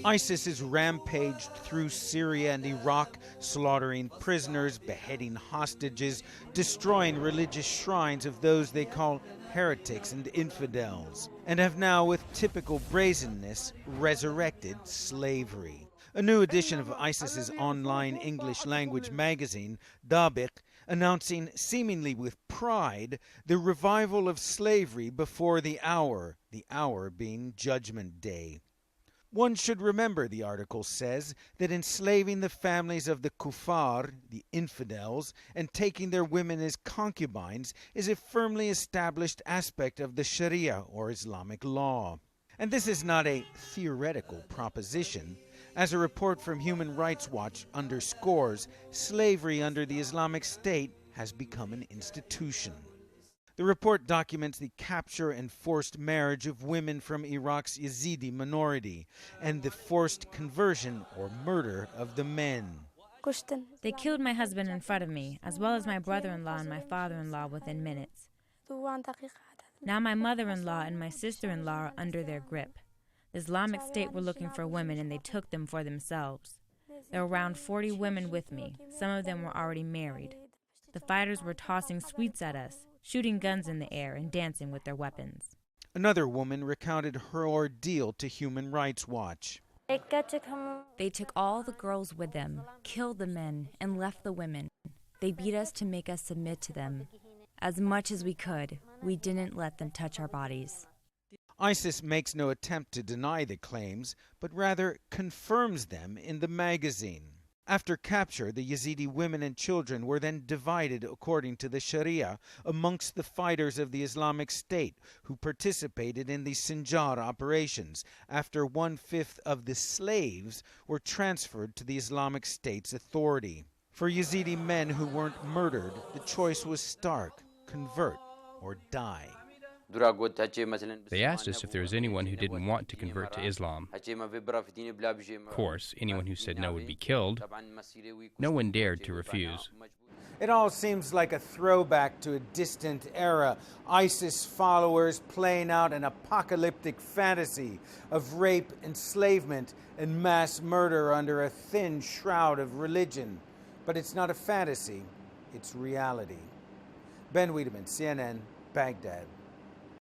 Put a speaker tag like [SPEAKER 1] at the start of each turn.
[SPEAKER 1] ISIS has rampaged through Syria and Iraq, slaughtering prisoners, beheading hostages, destroying religious shrines of those they call heretics and infidels, and have now, with typical brazenness, resurrected slavery. A new edition of ISIS's online English-language magazine, Dabiq, announcing seemingly with pride the revival of slavery before the hour being Judgment Day. One should remember, the article says, that enslaving the families of the kuffar, the infidels, and taking their women as concubines is a firmly established aspect of the Sharia, or Islamic law. And this is not a theoretical proposition. As a report from Human Rights Watch underscores, slavery under the Islamic State has become an institution. The report documents the capture and forced marriage of women from Iraq's Yazidi minority and the forced conversion or murder of the men.
[SPEAKER 2] They killed my husband in front of me, as well as my brother-in-law and my father-in-law within minutes. Now my mother-in-law and my sister-in-law are under their grip. The Islamic State were looking for women and they took them for themselves. There were around 40 women with me. Some of them were already married. The fighters were tossing sweets at us, shooting guns in the air and dancing with their weapons.
[SPEAKER 1] Another woman recounted her ordeal to Human Rights Watch.
[SPEAKER 2] They took all the girls with them, killed the men, and left the women. They beat us to make us submit to them. As much as we could, we didn't let them touch our bodies.
[SPEAKER 1] ISIS makes no attempt to deny the claims, but rather confirms them in the magazine. After capture, the Yazidi women and children were then divided according to the Sharia amongst the fighters of the Islamic State who participated in the Sinjar operations, after 1/5 of the slaves were transferred to the Islamic State's authority. For Yazidi men who weren't murdered, the choice was stark: convert or die.
[SPEAKER 3] They asked us if there was anyone who didn't want to convert to Islam. Of course, anyone who said no would be killed. No one dared to refuse.
[SPEAKER 1] It all seems like a throwback to a distant era, ISIS followers playing out an apocalyptic fantasy of rape, enslavement, and mass murder under a thin shroud of religion. But it's not a fantasy, it's reality. Ben Wiedemann, CNN, Baghdad.